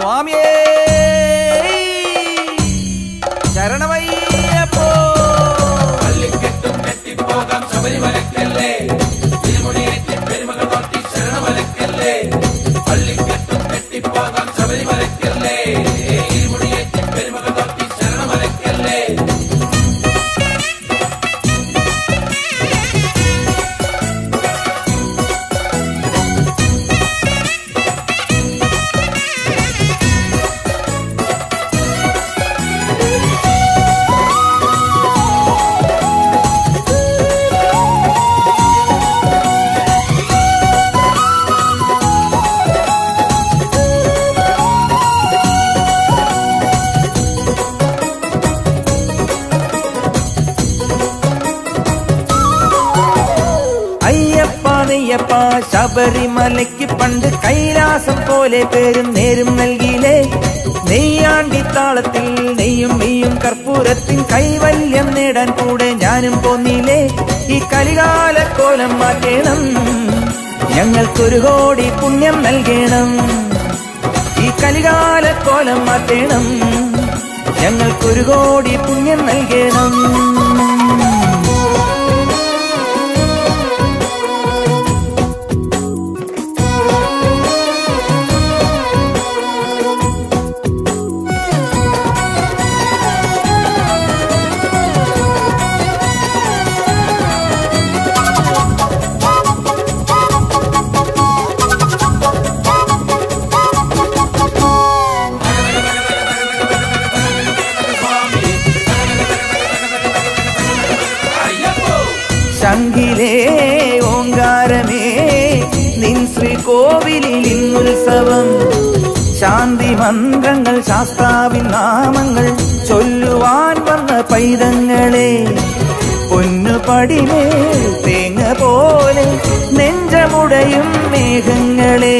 സ്വാമിയേ ശരണമയ്യപ്പോ. പള്ളിക്കെട്ടും കെട്ടിപ്പോകാം ശബരിമലക്കല്ലേ, തിരുമുടിയേറ്റി പെരുമകൾ naughty ശരണമലക്കല്ലേ. പള്ളിക്കെട്ടും കെട്ടിപ്പോകാം ശബരിമലക്കല്ലേ, തിരുമുടിയേറ്റി പെരുമകൾ naughty ശരണമലക്കല്ലേ. Ayyappa ശബരിമലയ്ക്ക് പണ്ട് കൈലാസം പോലെ പേരും നേരും നൽകിയില്ലേ. നെയ്യാണ്ടിത്താളത്തിൽ നെയ്യും നെയ്യും കർപ്പൂരത്തിൻ കൈവല്യം നേടാൻ കൂടെ ഞാനും പോന്നില്ലേ. ഈ കലികാലക്കോലം മാറ്റേണം, ഞങ്ങൾക്കൊരു കോടി പുണ്യം നൽകണം. ഈ കലികാലക്കോലം മാറ്റേണം, ഞങ്ങൾക്കൊരു കോടി പുണ്യം നൽകണം. ശംഖിലേ ഓങ്കാരമേ നിൻ ശ്രീകോവിലിൽ ഇന്നുത്സവം. ശാന്തി മന്ത്രങ്ങൾ ശാസ്താവിൻ നാമങ്ങൾ ചൊല്ലുവാൻ വന്ന പൈതങ്ങളെ. പൊന്നുപടിമേൽ തേങ്ങ പോലെ നെഞ്ചമുടയും മേഘങ്ങളെ.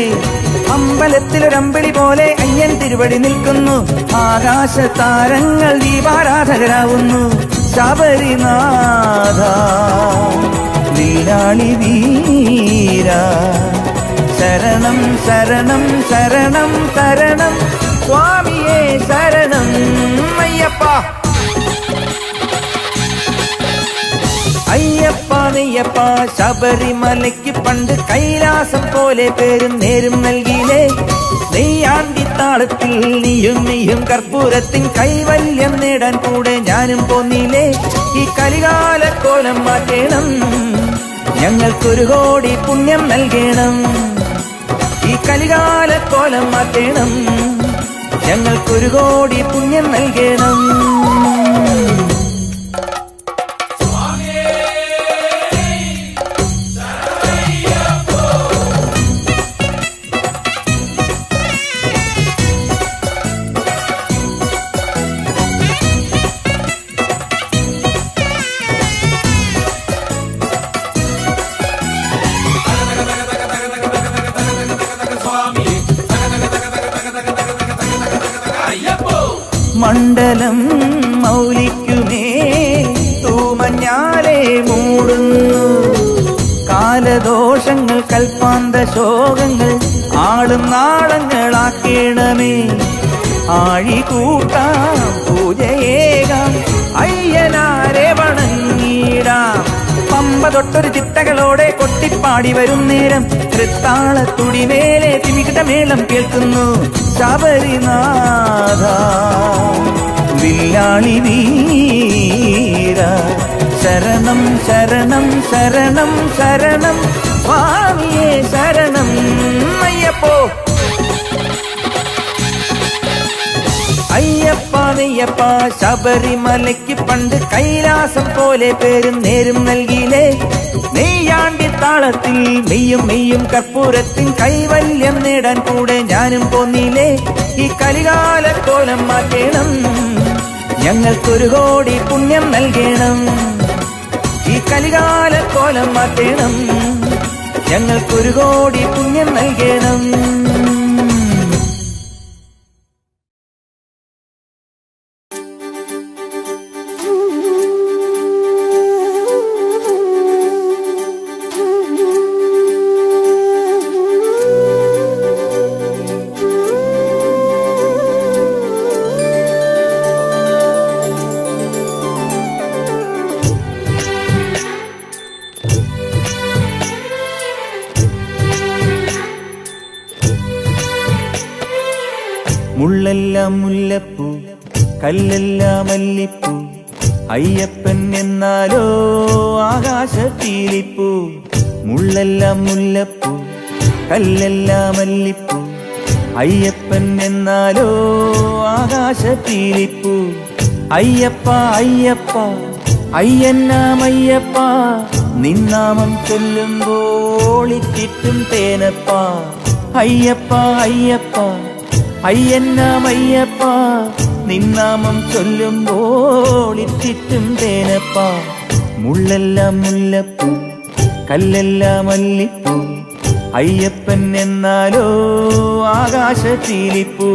അമ്പലത്തിലൊരമ്പലി പോലെ അയ്യൻ തിരുവടി നിൽക്കുന്നു. ആകാശതാരങ്ങൾ ദീപാരാധകരാവുന്നു. ശബരിനാഥ നീലാളി വീര ശരണം ശരണം ശരണം ശരണം സ്വാമിയേ ശരണം അയ്യപ്പ. അയ്യപ്പ നെയ്യപ്പ ശബരിമലയ്ക്ക് പണ്ട് കൈലാസം പോലെ പേരും നേരും നൽകിയില്ലേ. നെയ്യാണ്ടിത്താളത്തിൽ നീയും നെയ്യും കർപ്പൂരത്തിൻ കൈവല്യം നേടാൻ കൂടെ ഞാനും പോന്നില്ലേ. ഈ കലികാലക്കോലം മാറ്റേണം, ഞങ്ങൾക്കൊരു കോടി പുണ്യം നൽകണം. ഈ കലികാലക്കോലം മാറ്റേണം, ഞങ്ങൾക്കൊരു കോടി പുണ്യം നൽകണം. മണ്ഡലം മൗലിക്കുമേ തൂമഞ്ഞാലെ മൂടുന്നു. കാലദോഷങ്ങൾ കൽപ്പാന്ത ശോകങ്ങൾ ആളും നാളങ്ങളാക്കേണമേ. ആഴികൂട്ടാം പൂജയേകാം അയ്യനാരെ വണങ്ങിടാം. പമ്പ തൊട്ടൊരു ചിട്ടകളോടെ കൊട്ടിപ്പാടി വരും നേരം തൃത്താളത്തുടിമേലെ തിമികിടമേളം കേൾക്കുന്നു. ശബരിനാഥ വില്ലാളി വീര ശരണം ശരണം ശരണം ശരണം സ്വാമിയേ ശരണം അയ്യപ്പോ. അയ്യപ്പ നെയ്യപ്പ ശബരിമലയ്ക്ക് പണ്ട് കൈലാസം പോലെ പേരും നേരും നൽകിയില്ലേ. നെയ്യാണ്ടിത്താളത്തിൽ നെയ്യും നെയ്യും കർപ്പൂരത്തിൻ കൈവല്യം നേടാൻ കൂടെ ഞാനും പോന്നില്ലേ. ഈ കലികാലക്കോലം മാറ്റേണം, ഞങ്ങൾക്കൊരു കോടി പുണ്യം നൽകണം. ഈ കലികാലക്കോലം മാറ്റേണം, ഞങ്ങൾക്കൊരു കോടി പുണ്യം നൽകണം. മുള്ളെല്ലാം മുല്ലപ്പൂ കല്ലെല്ലാം മല്ലിപ്പൂ അയ്യപ്പൻ എന്നാലോ ആകാശപ്പീലിപ്പൂ മുള്ളെല്ലാം മുല്ലപ്പൂ കല്ലെല്ലാം മല്ലിപ്പൂ അയ്യപ്പൻ എന്നാലോ ആകാശപ്പീലിപ്പൂ അയ്യപ്പ അയ്യപ്പ അയ്യന്നാമയ്യപ്പ നിന്നാമം ചൊല്ലുമ്പോൾ ഇറ്റിറ്റും തേനപ്പ അയ്യപ്പ അയ്യപ്പ അയ്യന്നാമയ്യപ്പ നിന്നാമം ചൊല്ലുമ്പോൾ ഇറ്റിറ്റും തേനപ്പ മുള്ളെല്ലാം മുല്ലപ്പൂ കല്ലെല്ലാം മല്ലിപ്പൂ അയ്യപ്പൻ എന്നാലോ ആകാശപ്പീലിപ്പൂ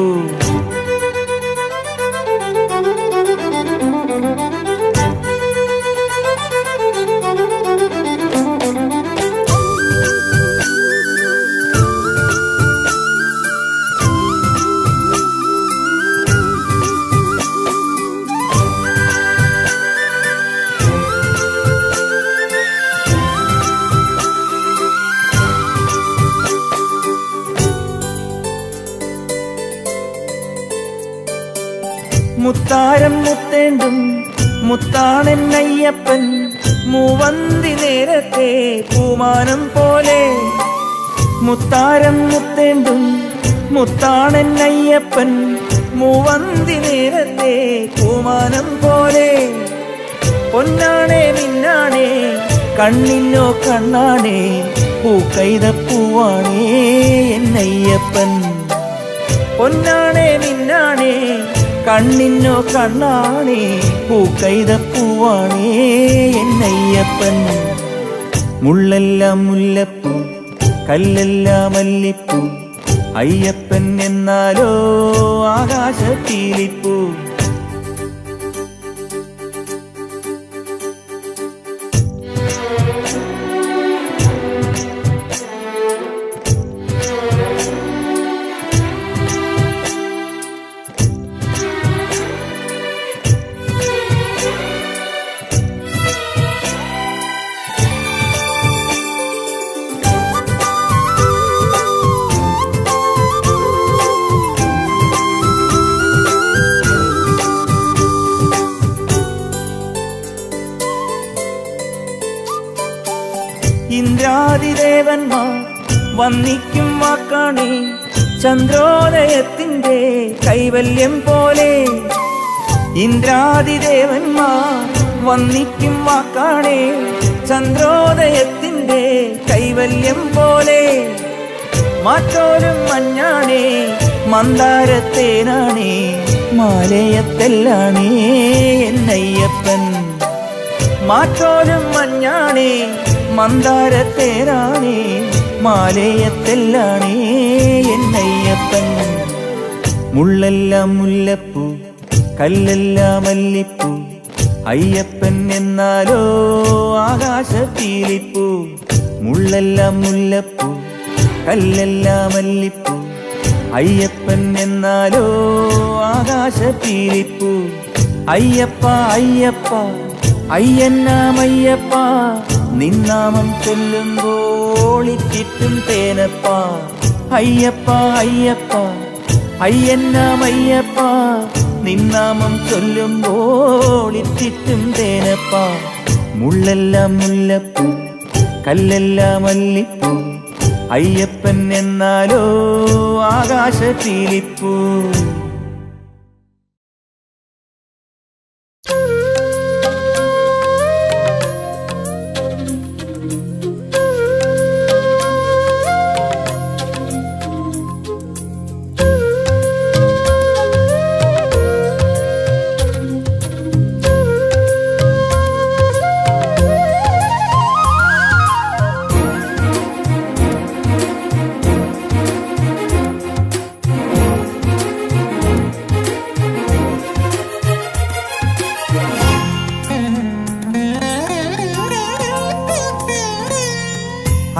മുത്താരം മുത്തേണ്ടും മുത്താണെന്നയ്യപ്പൻ മൂവന്തി നേരത്തെ പൂമാനം പോലെ മുത്താരം മുത്തേണ്ടും മുത്താണെന്നയ്യപ്പൻ മൂവന്തി നേരത്തെ പൂമാനം പോലെ പൊന്നാണേ മിന്നാണേ കണ്ണിനോ കണ്ണാണേ പൂക്കൈതപ്പൂവാണേ എന്നയ്യപ്പൻ പൊന്നാണേ മിന്നാണേ കണ്ണിനോ കണ്ണാണേ പൂക്കൈതപ്പൂവാണേ എന്നയ്യപ്പൻ മുള്ളെല്ലാം മുല്ലപ്പൂ കല്ലെല്ലാം മല്ലിപ്പൂ അയ്യപ്പൻ എന്നാലോ ആകാശപ്പീലിപ്പൂ ഇന്ദ്രാതിദേവന്മാർ വന്നിക്കും വാക്കാണേ ചന്ദ്രോദയത്തിന്റെ കൈവല്യം പോലെ ഇന്ദ്രാതിദേവന്മാർ വന്നിക്കും വാക്കാണേ ചന്ദ്രോദയത്തിന്റെ കൈവല്യം പോലെ മാറ്റോലും മഞ്ഞാണേ മന്ദാരത്തേനാണേ മാലയത്തെല്ലാണേ എന്നയ്യപ്പൻ മാറ്റോലും മഞ്ഞാണേ മന്ദാരത്തേനാണേ മാലയത്തെല്ലാണേ എന്നയ്യപ്പൻ മുള്ളെല്ലാം മുല്ലപ്പൂ കല്ലെല്ലാം മല്ലിപ്പൂ അയ്യപ്പൻ എന്നാലോ ആകാശപ്പീലിപ്പൂ മുള്ളെല്ലാം മുല്ലപ്പൂ കല്ലെല്ലാം മല്ലിപ്പൂ അയ്യപ്പൻ എന്നാലോ ആകാശപ്പീലിപ്പൂ അയ്യപ്പ അയ്യപ്പ അയ്യന്നാമയ്യപ്പ നിന്നാമം ചൊല്ലുമ്പോൾ ഇറ്റിറ്റും തേനപ്പ അയ്യപ്പ അയ്യപ്പ അയ്യന്നാമയ്യപ്പ നിന്നാമം ചൊല്ലുമ്പോൾ ഇറ്റിറ്റും തേനപ്പ മുള്ളെല്ലാം മുല്ലപ്പൂ കല്ലെല്ലാം മല്ലിപ്പൂ അയ്യപ്പൻ എന്നാലോ ആകാശപ്പീലിപ്പൂ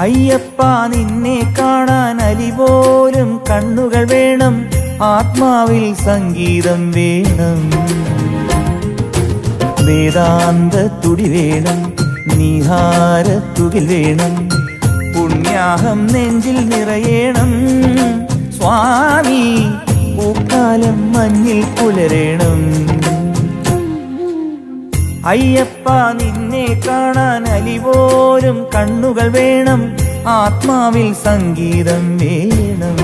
അയ്യപ്പ നിന്നെ കാണാൻ അലിപോലും കണ്ണുകൾ വേണം ആത്മാവിൽ സംഗീതം വേണം വേദാന്ത തുടി വേണം നിഹാരത്തുകിൽ വേണം പുണ്യാഹം നെഞ്ചിൽ നിറയണം സ്വാമി പൂക്കാല മഞ്ഞിൽ പുലരേണം. അയ്യപ്പ നിന്നെ കാണാൻ അലിപോലും കണ്ണുകൾ വേണം, ആത്മാവിൽ സംഗീതം വേണം.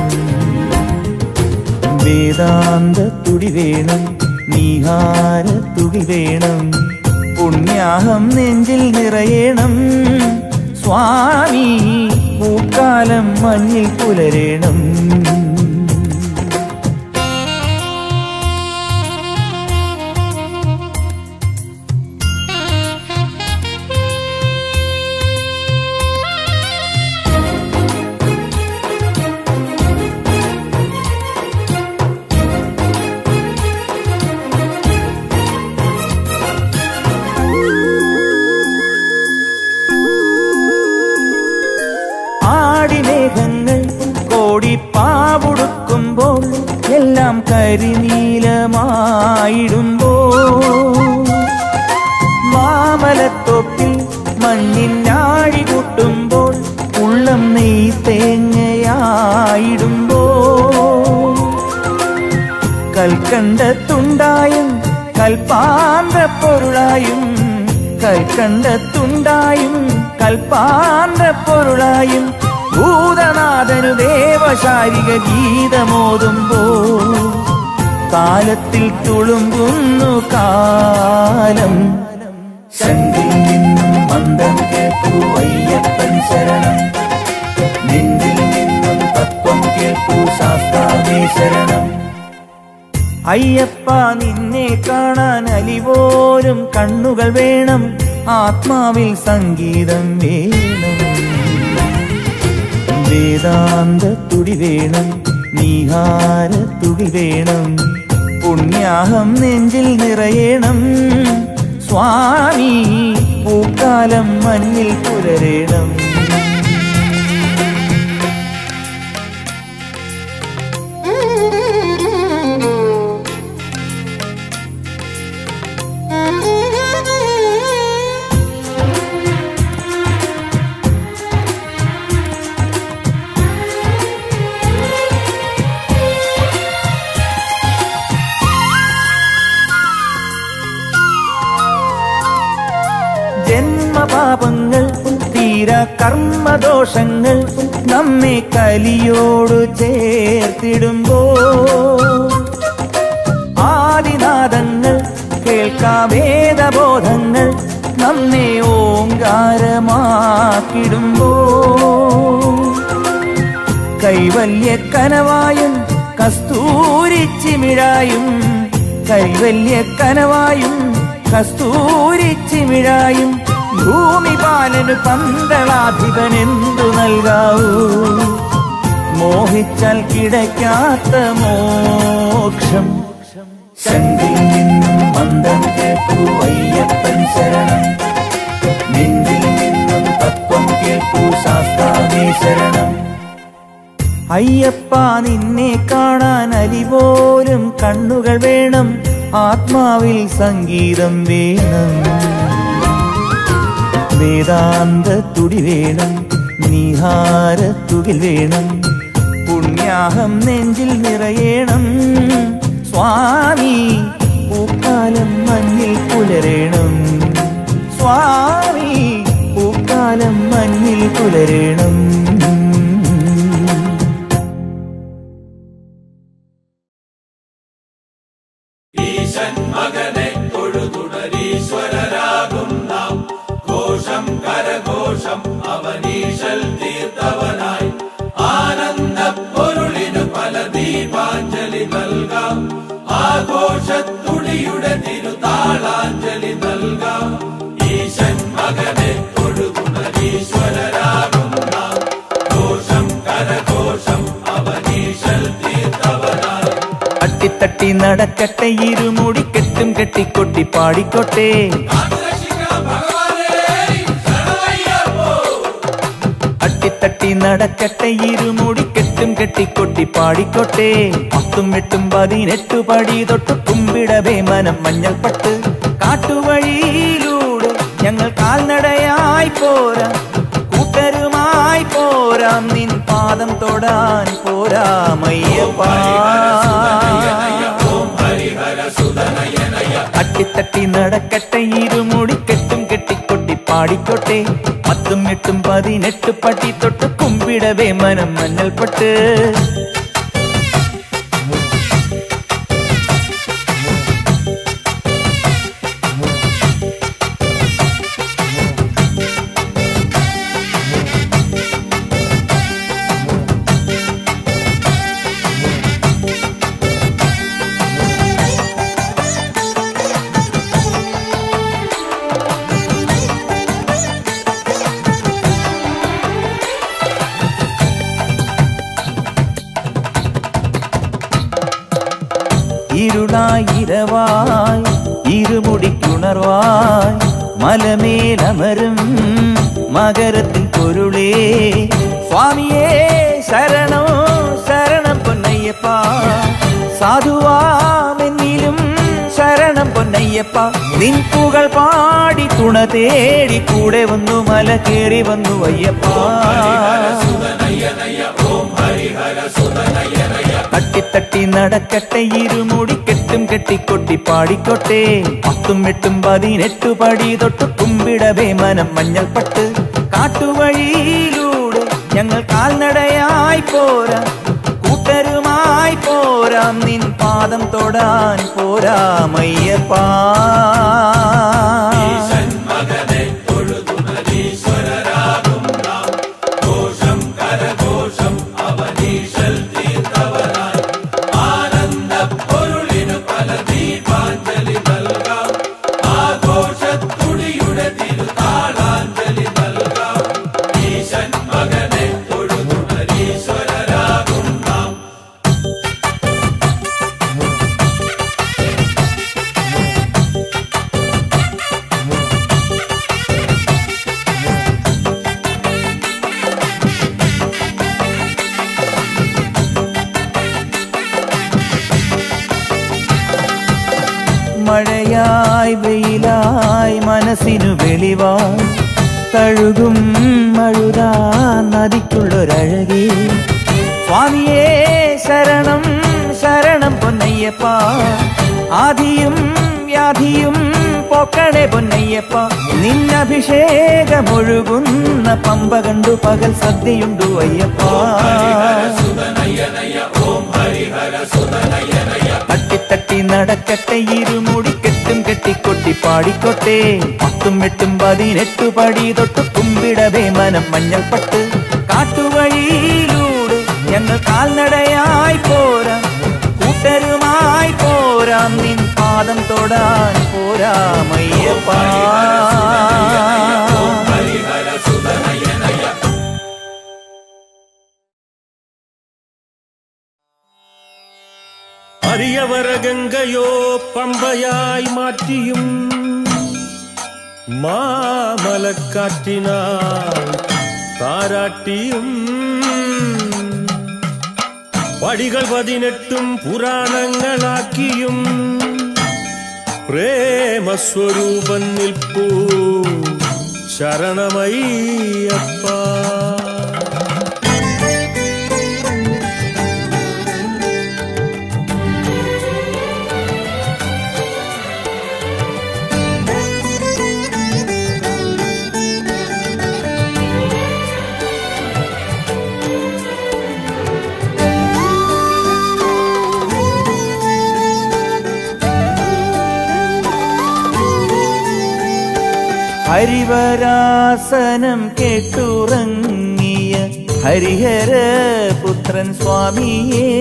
വേദാന്ത തുടി വേണം, നീഹാര തുടി വേണം, പുണ്യാഹം നെഞ്ചിൽ നിറയണം. സ്വാമി പൂക്കാലം മഞ്ഞിൽ പുലരേണം. ആടിമേഘങ്ങൾ കോടിപ്പാവുടുക്കുമ്പോൾ എല്ലാം കരിനീലമായിടുമ്പോൾ, മാമലത്തൊപ്പിൽ മഞ്ഞിനാഴി കൂട്ടുമ്പോൾ ഉള്ളം നെയ് തേങ്ങയായിടുമ്പോൾ, കൽക്കണ്ടത്തുണ്ടായും കൽപ്പാന്ത പൊരുളായും, കൽക്കണ്ടത്തുണ്ടായും കൽപ്പാന്ത പൊരുളായും ഭൂതനാഥനു ദേവശാരിക ഗീതമോതുമ്പോൾ, കാലത്തിൽ തുളുമ്പുന്നു കാലം. ശങ്കിൽ നിന്നും മന്ദം കേൾക്കൂ അയ്യപ്പൻ ശരണം, നെഞ്ചിൽ നിന്നും തത്വം കേൾക്കൂ ശാസ്താവേ ശരണം. അയ്യപ്പ നിന്നെ കാണാൻ അലിപോലും കണ്ണുകൾ വേണം, ആത്മാവിൽ സംഗീതം വേണം. വേദാന്ത തുടി വേണം, നീഹാര തുടി വേണം, പുണ്യാഹം നെഞ്ചിൽ നിറയണം. സ്വാമി പൂക്കാലം മഞ്ഞിൽ പുലരേണം. ജന്മപാപങ്ങൾ തീര കർമ്മദോഷങ്ങൾ നമ്മെ കലിയോട് ചേർത്തിടുമ്പോൾ, ആദിനാദങ്ങൾ കേൾക്കാവേദബോധങ്ങൾ നമ്മെ ഓങ്കാരമാക്കിടുമ്പോൾ, കൈവല്യ കനവായും കസ്തൂരിച്ചിമിഴായും, കൈവല്യ കനവായും കസ്തൂരിച്ചിമിഴായും ഭൂമിപാലനു പന്തളാധിപനെന്തു നൽകാവൂ, മോഹിച്ചാൽ കിടക്കാത്ത മോക്ഷം. ശങ്കിൽ നിന്നും മന്ദം കേൾക്കൂ അയ്യപ്പൻ ശരണം, നെഞ്ചിൽ നിന്നും തത്വം കേൾക്കൂ ശാസ്താവേ ശരണം. അയ്യപ്പ നിന്നെ കാണാൻ അലിപോലും കണ്ണുകൾ വേണം, ആത്മാവിൽ സംഗീതം വേണം. വേദാന്ത തുടി വേണം, നീഹാര തുകിൽ വേണം, പുണ്യാഹം നെഞ്ചിൽ നിറയണം. സ്വാമി പൂക്കാലം മഞ്ഞിൽ പുലരേണം. സ്വാമി പൂക്കാലം മഞ്ഞിൽ പുലരേണം. ഈശൻ മകനെ തൊഴുതുടരീശ്വരരാകും നാം, ഘോഷം കരഘോഷം അവനീശൽ തീർത്തവനായി, ആനന്ദ പൊരുളിനു പല ദീപാഞ്ജലി നൽകാം, ആഘോഷത്തുടിയുടെ തിരുതാളാഞ്ജലി നൽകാം. ഈശൻ മകനെ തൊഴുതുടരീശ്വരരാകും നാം, ഘോഷം കരഘോഷം അവനീശൽ തീർത്തവനായി. തട്ടി നടക്കട്ടെ ഇരുമുടി കെട്ടും കെട്ടിക്കൊട്ടി പാടിക്കോട്ടെ, അട്ടിത്തട്ടി നടക്കട്ടെ ഇരുമുടി കെട്ടും കെട്ടിക്കൊട്ടി പാടിക്കോട്ടെ. 10 8 18 പടി തൊട്ട് കുമ്പിടവേ മനം മഞ്ഞൾപ്പട്ട്, കാട്ടുവഴിയിലൂടെ ഞങ്ങൾ കാൽനടയായി പോരാം, കൂട്ടരുമായി പോരാം, നിൻ പാദം തൊടാൻ പോരാമയ്യപ്പ. ഓം ഹരി തട്ടി നടക്കട്ടെ ഇരുമുടി കെട്ടും കെട്ടിക്കൊട്ടി പാടിക്കോട്ടെ 10 8 18 പടി തൊട്ട് കുമ്പിടവേ മനം മഞ്ഞൾപ്പെട്ട് ഇരുളായി ഇരവായി ഇരുമുടിക്കുണർവായി മലമേലമരും മകരത്തിൻ പൊരുളേ സ്വാമിയേ ശരണം ശരണം പൊന്നയ്യപ്പ സാധുവാമെന്നിലും ശരണം പൊന്നയ്യപ്പ നിൻ പുകൾ പാടി തുണ തേടി കൂടെ വന്നു മല കേറി വന്നു അയ്യപ്പ തട്ടി നടക്കട്ടെ ഇരുമുടി കെട്ടും കെട്ടിക്കൊട്ടി പാടിക്കോട്ടെ 10 8 18 പടി തൊട്ട് കുമ്പിടവേ മനം മഞ്ഞൾപ്പെട്ട് കാട്ടുവഴിയിലൂടെ ഞങ്ങൾ കാൽനടയായി പോരാം കൂട്ടരുമായി പോരാം നിൻ പാദം തൊടാൻ പോരാമയ്യപ്പാ മഴയായി വെയിലായി മനസ്സിനു വെളിവായി തഴുകും മഴുതാ നദിക്കുള്ളൊരഴകേ സ്വാമിയേ ശരണം ശരണം പൊന്നയ്യപ്പ ആദിയും വ്യാധിയും പോക്കണേ പൊന്നയ്യപ്പ നിന്നഭിഷേകമൊഴുകുന്ന പമ്പ കണ്ടു പകൽ സദ്യയുണ്ടു അയ്യപ്പ തട്ടി നടക്കട്ടെ ഇരുമുടി കെട്ടും കെട്ടിക്കൊട്ടി പാടിക്കോട്ടെ 10 8 18 പടി തൊട്ട് കുമ്പിടവേ മനം മഞ്ഞൾപ്പെട്ട് കാട്ടുവഴിയിലൂടെ ഞങ്ങൾ കാൽനടയായി പോരാം കൂട്ടരുമായി പോരാം നിൻ പാദം തൊടാൻ പോരാമയ്യപ്പാ അരിയവര ഗംഗയോ പമ്പയായി മാറ്റിയും മാമലക്കാറ്റിനാൽ താരാട്ടിയും പടികൾ 18 പുരാണങ്ങളാക്കിയും പ്രേമസ്വരൂപൻ നിൽപ്പൂ ശരണമയ്യപ്പ ഹരിവരാസനം കേട്ടുറങ്ങിയ ഹരിഹര പുത്രൻ സ്വാമിയേ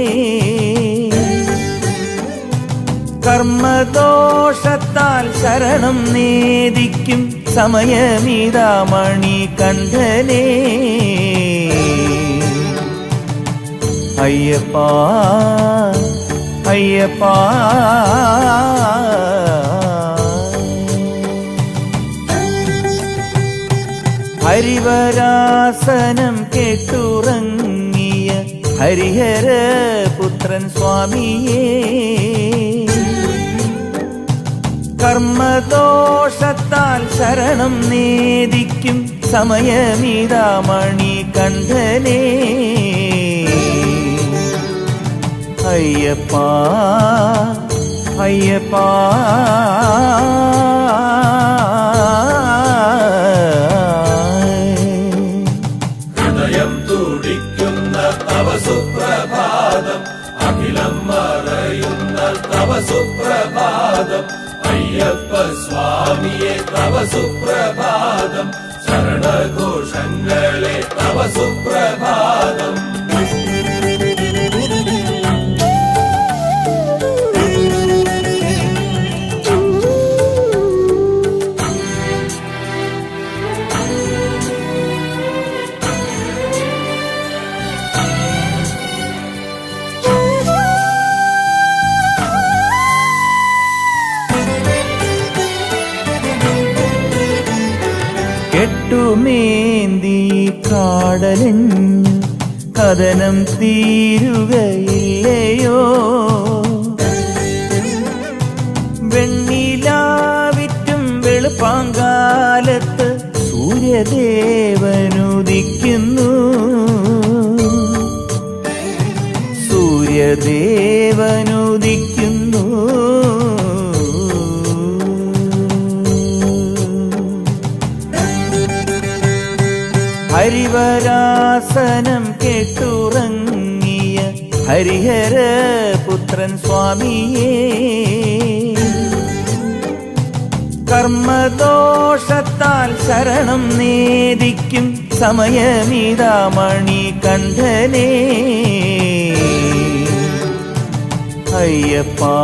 കർമ്മദോഷത്താൽ ശരണം നേദിക്കും സമയമീതാമണി കണ്ഠനേ അയ്യപ്പാ അയ്യപ്പാ ഹരിവരാസനം കേട്ടുറങ്ങിയ ഹരിഹര പുത്രൻ സ്വാമിയേ കർമ്മദോഷത്താൽ ശരണം നേദിക്കും സമയമീതാമണി കണ്ഠനേ അയ്യപ്പാ അയ്യപ്പാ ഹൃദയം തുടിക്കുന്ന തവ സുപ്രഭാതം, അഖിലം മറയുന്ന തവ സുപ്രഭാതം, അയ്യപ്പ സ്വാമിയെ തവ സുപ്രഭാതം, ശരണഘോഷങ്ങളെ തവ സുപ്രഭാതം. കെട്ടുമേന്തി കാടലഞ്ഞു കഥനം തീരുകയില്ലയോ, വെണ്ണിലാവിറ്റും വെളുപ്പാങ്കാലത്ത് സൂര്യദേവനുദിക്കുന്നു, സൂര്യദേവനുദിക്കുന്നു. ഹരിവരാസനം കേട്ടുറങ്ങിയ ഹരിഹര പുത്രൻ സ്വാമിയേ, കർമ്മദോഷത്താൽ ശരണം നേദിക്കും സമയമിതാ മണികണ്ഠനേ. അയ്യപ്പാ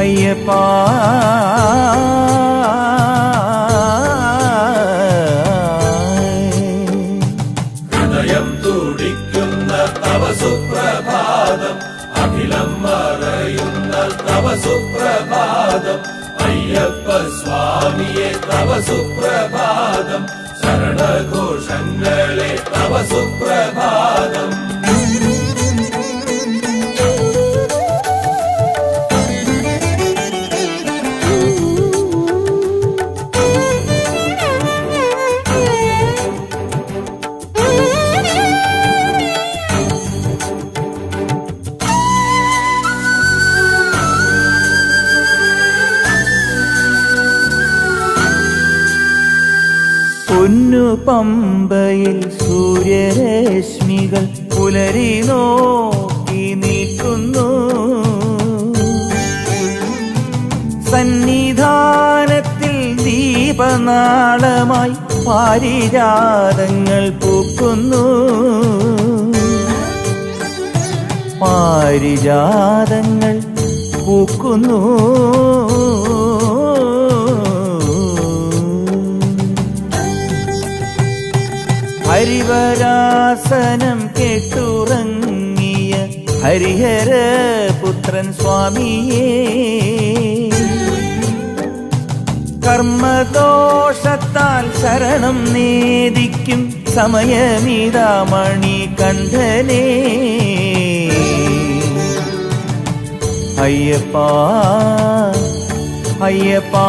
അയ്യപ്പാ സുപ്രഭാതം, അഖിലം മറയുന്ന തവ സുപ്രഭാതം, അയ്യപ്പ സ്വാമിയെ തവ സുപ്രഭാതം, ശരണഘോഷങ്ങളെ തവ സുപ്രഭാതം. പൊന്നു പമ്പയിൽ സൂര്യരശ്മികൾ പുലരി നോക്കി നിൽക്കുന്നു, സന്നിധാനത്തിൽ ദീപനാളമായി പാരിജാതങ്ങൾ പൂക്കുന്നു, പാരിജാതങ്ങൾ പൂക്കുന്നു. ഹരിവരാസനം കേട്ടുറങ്ങിയ ഹരിഹര പുത്രൻ സ്വാമിയേ, കർമ്മദോഷത്താൽ ശരണം നേദിക്കും സമയമിതാ മണികണ്ഠനേ. അയ്യപ്പാ അയ്യപ്പാ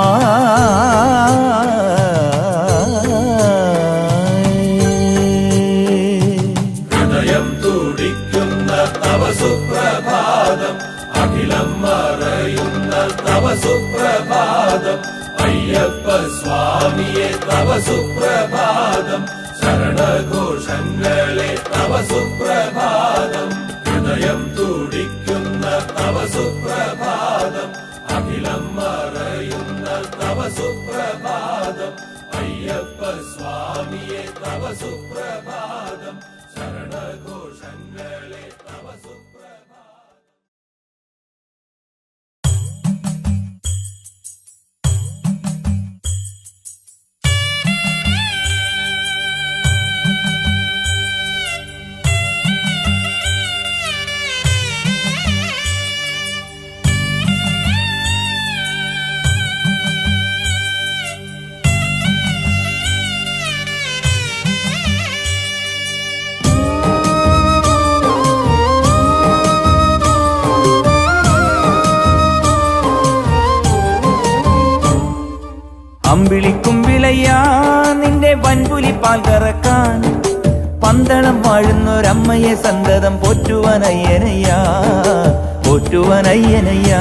സുപ്രഭാതം, അഖിലം മറയുന്ന തവ സുപ്രഭാതം, അയ്യപ്പ സ്വാമിയെ തവ സുപ്രഭാതം, ശരണഘോഷങ്ങളെ തവ സുപ്രഭാതം. ഹൃദയം തുടിക്കുന്ന തവ സുപ്രഭാതം, അഖിലം മറയുന്ന തവ സുപ്രഭാതം, അയ്യപ്പ സ്വാമിയെ തവ സുപ്രഭാതം, ശരണഘോഷങ്ങളെ തവ സുപ്രഭാതം. അമ്പിളിക്കുമ്പിളയ്യാ നിന്റെ വൻപുലി പാൽ കറക്കാൻ, പന്തളം വാഴുന്നൊരമ്മയെ സന്തതം പോറ്റുവാനയ്യനയ്യാ, പോറ്റുവാൻ പോറ്റുവനയ്യനയ്യ.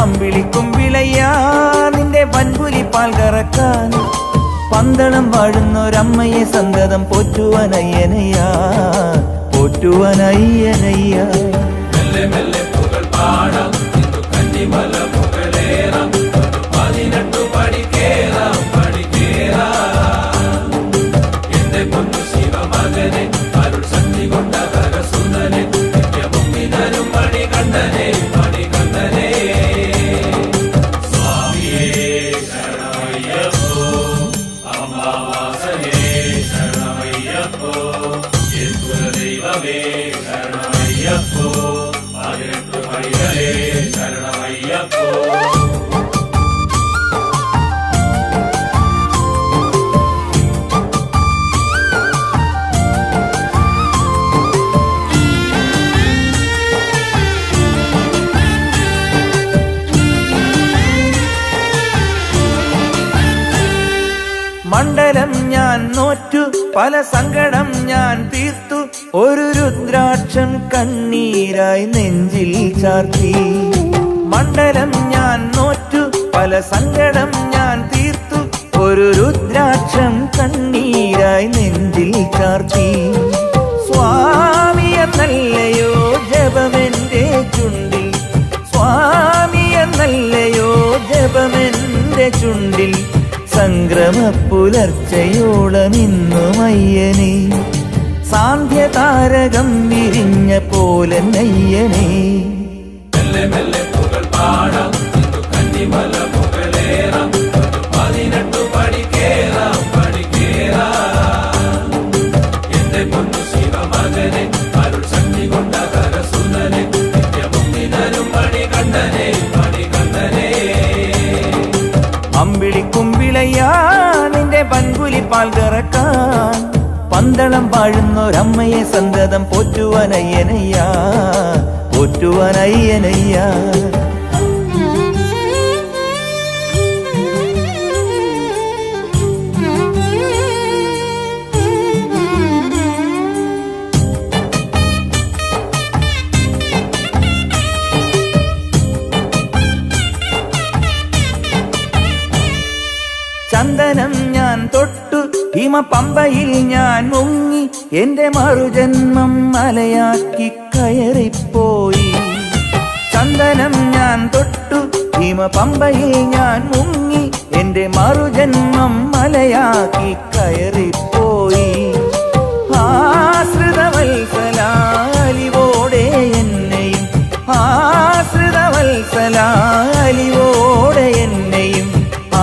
അമ്പിളിക്കുമ്പിളയ്യാ നിന്റെ വൻപുലി പാൽ കറക്കാൻ പന്തളം വാഴുന്നൊരമ്മയെ സന്തതം പോറ്റുവനയ്യനയ്യ, പോറ്റുവനയ്യനയ്യ. മെല്ലെ മെല്ലെ പുകൾ പാടാം ഇന്നു കന്നിമല മുകളേറാം 18 പടി കേറാം പടി കേറാം. എന്റെ പൊന്നു ശിവമകനെ അരുൾ ശക്തി കൊണ്ട ഹരസുന്ദരനെ നിത്യവും നിനരും പടി കണ്ടനെ പടി കണ്ടനെ. സ്വാമിയേ ശരണമയ്യപ്പോ അമ്മാവാസനേ ശരണമയ്യപ്പോ എൻ കുലദൈവമേ ശരണമയ്യപ്പോ 18 പടികളേ ശരണമയ്യപ്പോ. മണ്ഡലം ഞാൻ നോറ്റു പല സങ്കടം ഞാൻ തീർത്തു ഒരു രുദ്രാക്ഷം കണ്ണീരായി നെഞ്ചിൽ ചാർത്തി. മണ്ഡലം ഞാൻ നോറ്റു പല സങ്കടം ഞാൻ തീർത്തു ഒരു രുദ്രാക്ഷം കണ്ണീരായി നെഞ്ചിൽ ചാർത്തി. സ്വാമി എന്നല്ലയോ ജപമെന്റെ ചുണ്ടിൽ, സ്വാമി എന്നല്ലയോ ജപമെന്റെ ചുണ്ടിൽ സംക്രമ പുലർച്ചയോളം ഇന്നുമയ്യനെ സാന്ധ്യതാരകം വിരിഞ്ഞ പോലെ നയ്യനെ. മെല്ലെ മെല്ലെ പുകൾ പാടാം ഇന്നു കന്നിമല മുകളേറാം 18 പടി കേറാം പടി കേറാം. എന്റെ പൊന്നു ശിവമകനെ അരുൾ ശക്തി കൊണ്ട ഹരസുന്ദരനെ നിത്യവും നിനരും പടി കണ്ടനെ പടി കണ്ടനെ. അമ്പിളിക്കുമ്പിളയ്യാ നിന്റെ പൻകുലി പാൽ കറക്കാൻ പന്തളം വാഴുന്നൊരമ്മയെ സന്തതം പോറ്റുവനയ്യനയ്യ, പോറ്റുവനയ്യനയ്യ. ചന്ദനം ഞാൻ തൊട്ടു ഹിമപമ്പയിൽ ഞാൻ മുങ്ങി എന്റെ മറുജന്മം മലയാക്കി കയറിപ്പോയി. ചന്ദനം ഞാൻ തൊട്ടു ഹിമപമ്പയിൽ ഞാൻ മുങ്ങി എന്റെ മറുജന്മം മലയാക്കി കയറിപ്പോയി. ആശ്രിതവത്സലാലിവോടെ എന്നെയും, ആശ്രിതവത്സലാലിവോടെ എന്നെയും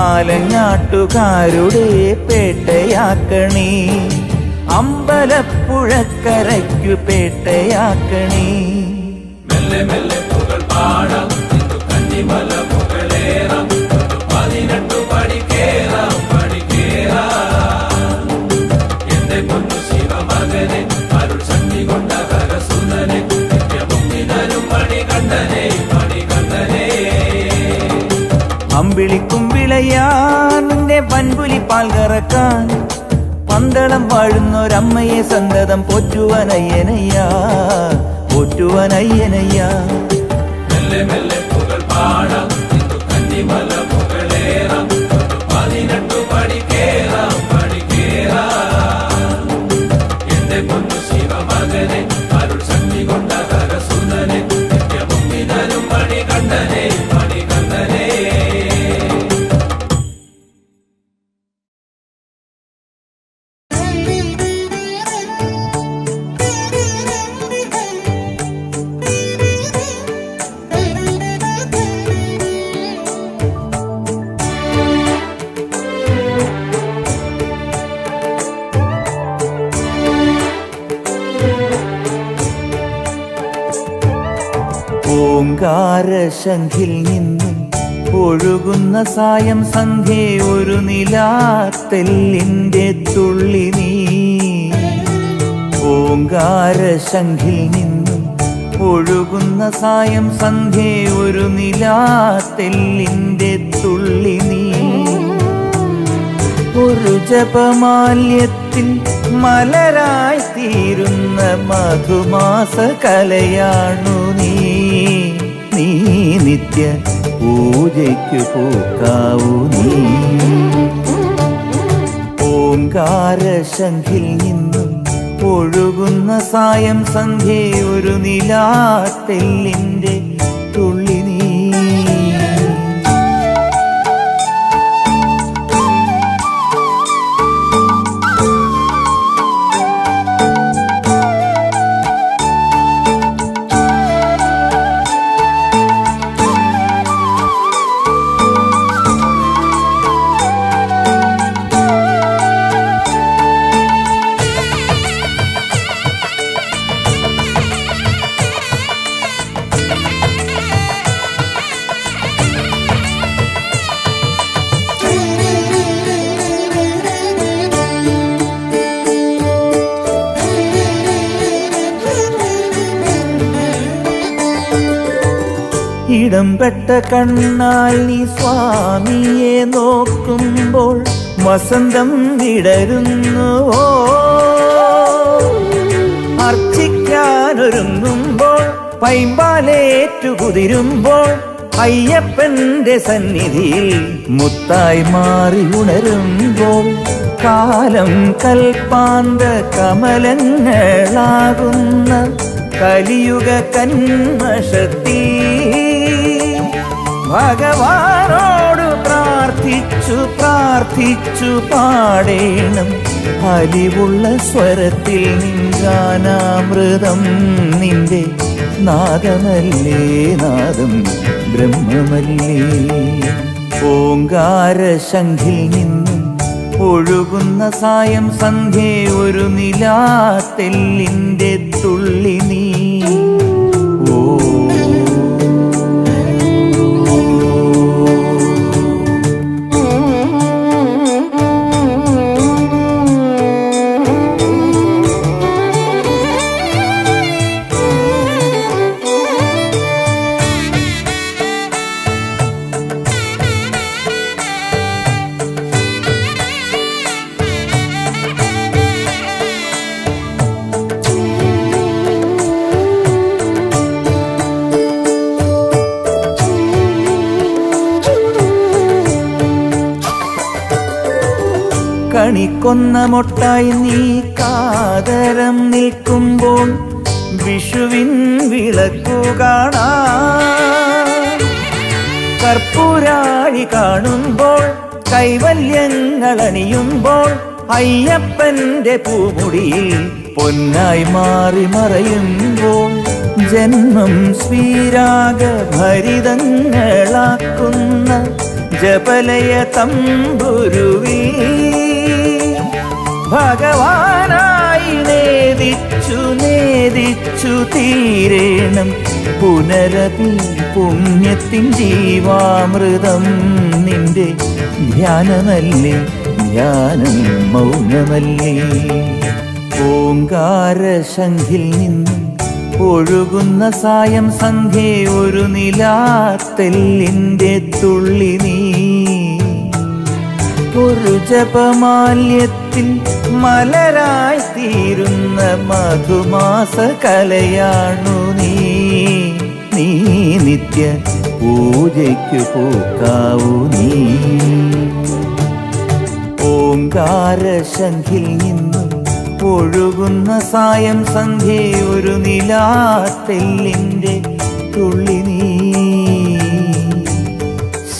ആലങ്ങാട്ടുകാരുടെ പേട്ടയാക്കണേ, അമ്പലപ്പുഴക്കരയ്ക്കു പേട്ടയാക്കണേ. മെല്ലെ മെല്ലെ പുകൾ പാടാം ഇന്നു കന്നിമല മുകളേറാം 18 പടി കേറാം പടി കേറാം. എന്റെ പൊന്നു ശിവമകനെ അരുൾ ശക്തി കൊണ്ട ഹരസുന്ദരനെ നിത്യവും നിനരും പടി കണ്ടനെ പടി കണ്ടനെ. അമ്പിളിക്കുമ്പിളയ്യാ നിന്റെ വൻപുലി പാൽ കറക്കാൻ പന്തളം വാഴുന്നൊരമ്മയെ സന്തതം പോറ്റുവനയ്യനയ്യ, പോറ്റുവനയ്യനയ്യ. മെല്ലെ മെല്ലെ പുകൾ പാടാം ഇന്നു കന്നിമല മുകളേറാം 18 പടി കേറാം പടി കേറാം. എന്റെ പൊന്നു ശിവമകനെ അരുൾ ശക്തി കൊണ്ട ഹരസുന്ദരനെ നിത്യവും നിനരും പടി കണ്ടനെ പടി കണ്ടനെ. ഓങ്കാരശംഖിൽ നിന്നും ഒഴുകുന്ന സായം സന്ധ്യേ ഒരു നിലാത്തെല്ലിന്റെ തുള്ളി നീ. ഓങ്കാരശംഖിൽ നിന്നും ഒഴുകുന്ന സായം സന്ധ്യേ ഒരു നിലാത്തെല്ലിന്റെ തുള്ളി നീ. ഒരു ജപമാല്യത്തിൽ മലരായി തീരുന്ന മധുമാസ കലയാണു നീ. നിത്യ പൂജയ്ക്കു പൂക്കാവൂ നീ. ഓംകാര ശംഖിൽ നിന്നും ഒഴുകുന്ന സായം സന്ധ്യേ ഒരു നിലാത്തെല്ലിൻ്റെ തുള്ളി നീ. ഇടംപെട്ട കണ്ണാൽ നീ സ്വാമിയെ നോക്കുമ്പോൾ വസന്തം വിടരുന്നുവോ. അർച്ചിക്കാനൊരുങ്ങുമ്പോൾ പൈമ്പാലേറ്റു കുതിരുമ്പോൾ അയ്യപ്പന്റെ സന്നിധിയിൽ മുത്തായി മാറി ഉണരുമ്പോൾ കാലം കൽപ്പാന്ത കമലങ്ങളാകുന്ന കലിയുഗ കന്മഷത്തിൽ ഭഗവാനോട് പ്രാർത്ഥിച്ചു പ്രാർത്ഥിച്ചു പാടേണം അലിവുള്ള സ്വരത്തിൽ നിൻഗാനാമൃതം. നിന്റെ നാദമല്ലേ നാദം ബ്രഹ്മമല്ലേ. ഓംകാര ശംഖിൽ നിന്നും ഒഴുകുന്ന സായം സന്ധ്യേ ഒരു നിലാത്തെല്ലിൻ്റെ തുള്ളി നീ. കണിക്കൊന്ന മൊട്ടായി നീ കാതരം നിൽക്കുമ്പോൾ വിഷുവിൻ വിളക്കു കാണാം. കർപ്പൂരാഴി കാണുമ്പോൾ കൈവല്യങ്ങൾ അണിയുമ്പോൾ അയ്യപ്പന്റെ പൂമുടിയിൽ പൊന്നായി മാറി മറയുമ്പോൾ ജന്മം ശ്രീരാഗ ഭരിതങ്ങളാക്കുന്ന ജപലയ തമ്പുരുവിൽ ഭഗവാനായി നേദിച്ചു നേദിച്ചു തീരേണം പുനരപി പുണ്യത്തിൻ ജീവാമൃതം. നിന്റെ ധ്യാനമല്ലേ ധ്യാനം മൗനമല്ലേ. ഓംകാര ശംഖിൽ നിന്നും ഒഴുകുന്ന സായം സന്ധ്യേ ഒരു നിലാത്തെല്ലിൻ്റെ തുള്ളി നീ. ഒരു ജപമാല്യത്തിൽ മലരായി തീരുന്ന മധുമാസ കലയാണു നീ. നീ നിത്യ പൂജയ്ക്കു പൂക്കാവൂ നീ. ഓംകാര ശംഖിൽ നിന്നും ഒഴുകുന്ന സായം സന്ധ്യേ ഒരു നിലാത്തെല്ലിൻ്റെ തുള്ളി നീ.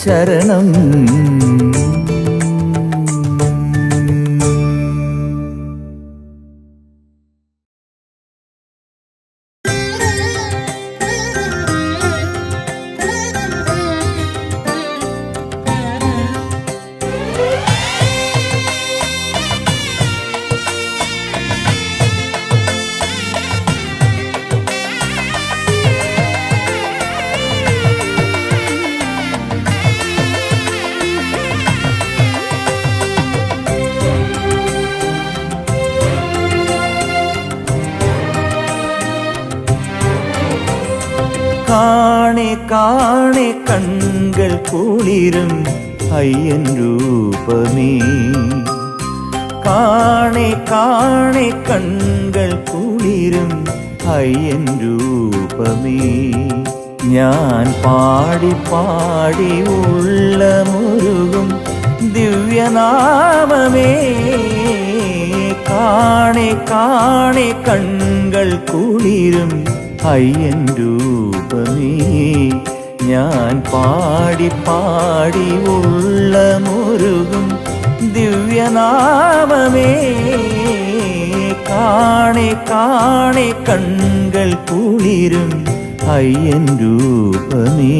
ശരണം. കാണെ കാണെ കൺകൾ കുളിരും അയ്യൻ രൂപമേ. കാണെ കാണെ കൺകൾ കുളിരും അയ്യൻ രൂപമേ. ഞാൻ പാടി പാടി ഉള്ളമുരുകും ദിവ്യനാമമേ. കാണെ കാണെ കൺകൾ കുളിരും അയ്യൻ രൂപമേ. ഞാൻ പാടി പാടി ഉള്ളമുരുകും ദിവ്യനാമമേ. കാണെ കാണെ കൺകൾ കുളിരും അയ്യൻ രൂപമേ.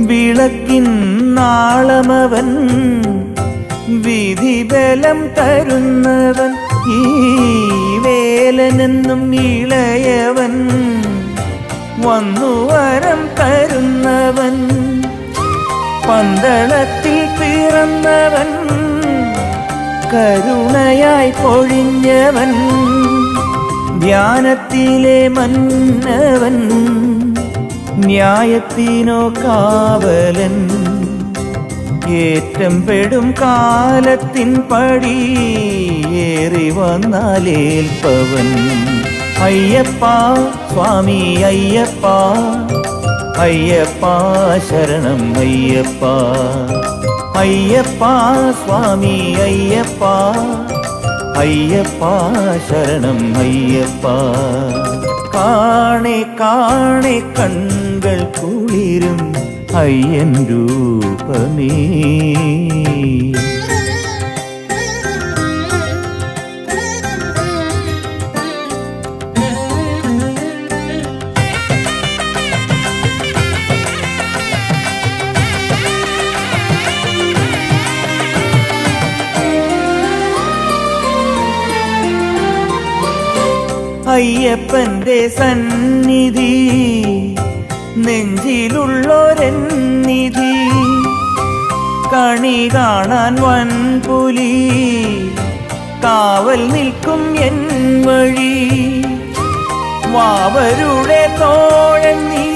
വിളക്കിൻ നാളമവൻ, വിധിബലം തരുന്നവൻ, ഈ വേലനെന്നും ഇളയവൻ, വന്നു വരം തരുന്നവൻ, പന്തളത്തിൽ പിറന്നവൻ, കരുണയായി പൊഴിഞ്ഞവൻ, ധ്യാനത്തിലെ മന്നവൻ, ന്യായത്തിനോ കാവലൻ, ഏറ്റം പെടും കാലത്തിൻ പടി ഏറി വന്നാലേൽപ്പവൻ. അയ്യപ്പ സ്വാമി അയ്യപ്പ, അയ്യപ്പ ശരണം അയ്യപ്പ, അയ്യപ്പ സ്വാമി അയ്യപ്പ, അയ്യപ്പ ശരണം അയ്യപ്പ. കാണെ കാണെ കൺകൾ കുളിരും അയ്യൻ രൂപമേ. അയ്യപ്പന്റെ സന്നിധി നെഞ്ചിലുള്ളൊരെന്നിധി, കണി കാണാൻ വൻപുലി കാവൽ നിൽക്കും എൻ വഴി. വാവരുടെ തോഴൻ നീ,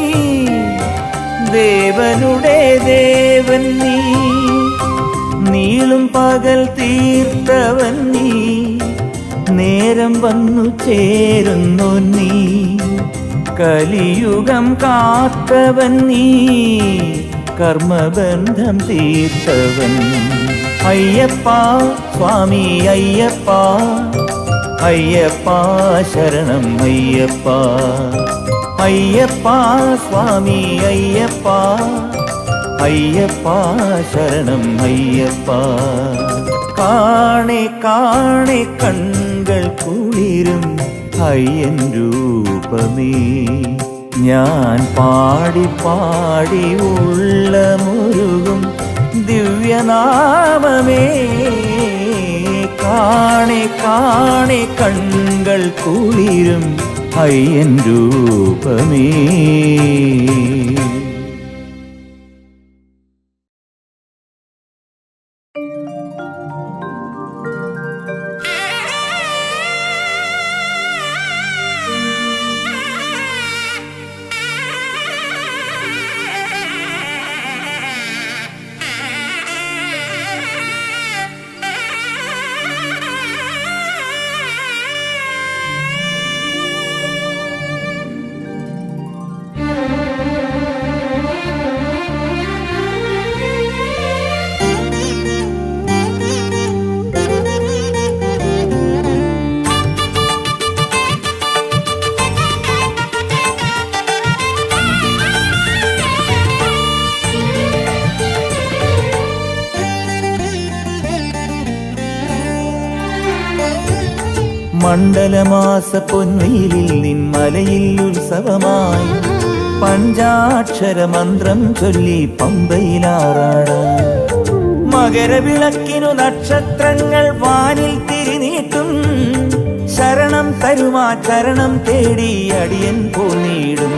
ദേവനുടെ ദേവൻ നീ, നീളും പകൽ തീർത്തവൻ നീ, നേരം വന്നു ചേരുന്നു നീ, കലിയുഗം കാത്തവൻ നീ, കർമ്മബന്ധം തീർത്തവൻ. അയ്യപ്പ സ്വാമി അയ്യപ്പ, അയ്യപ്പ ശരണം അയ്യപ്പ, അയ്യപ്പ സ്വാമി അയ്യപ്പ, അയ്യപ്പ ശരണം അയ്യപ്പ. കാണെ കാണെ കൺകൾ കുളിരും അയ്യൻ രൂപമേ. ഞാൻ പാടി പാടി ഉള്ളമുരുകും ദിവ്യനാമമേ. കാണെ കാണെ കൺകൾ കുളിരും അയ്യൻ രൂപമേ. മണ്ഡലമാസ പൊൻവെയിലിൽ നിൻമലയിൽ ഉത്സവമായി പഞ്ചാക്ഷര മന്ത്രം ചൊല്ലി പമ്പയിലാറാടാൻ. മകരവിളക്കിനു നക്ഷത്രങ്ങൾ വാനിൽ തിരിനീട്ടും. ശരണം തരുമാ ചരണം തേടി അടിയൻ പോന്നിടും.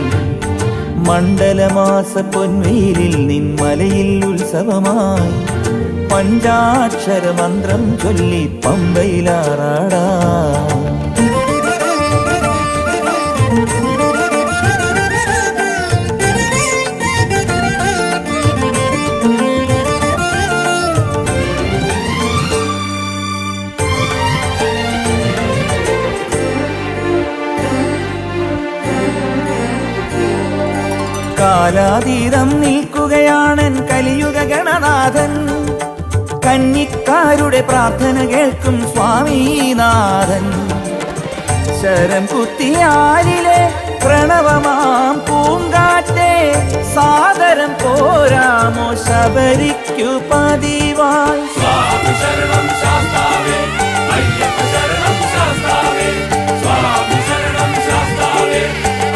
മണ്ഡലമാസ പൊൻവെയിലിൽ നിൻമലയിൽ ഉത്സവമായി പഞ്ചാക്ഷര മന്ത്രം ചൊല്ലി പമ്പയിലാറാടാൻ. കാലാതീതം നിൽക്കുകയാണൻ കലിയുഗ ഗണനാഥൻ. കന്നിക്കാരുടെ പ്രാർത്ഥന കേൾക്കും സ്വാമിനാഥൻ. ശരം കുത്തിയാരിലെ പ്രണവമാം പൂങ്കാറ്റെ സാദരം പോരാമോ ശബരിക്കു പതിവായി. സ്വാമി ശരണം ശാസ്താവേ, അയ്യപ്പ ശരണം ശാസ്താവേ, സ്വാമി ശരണം ശാസ്താവേ,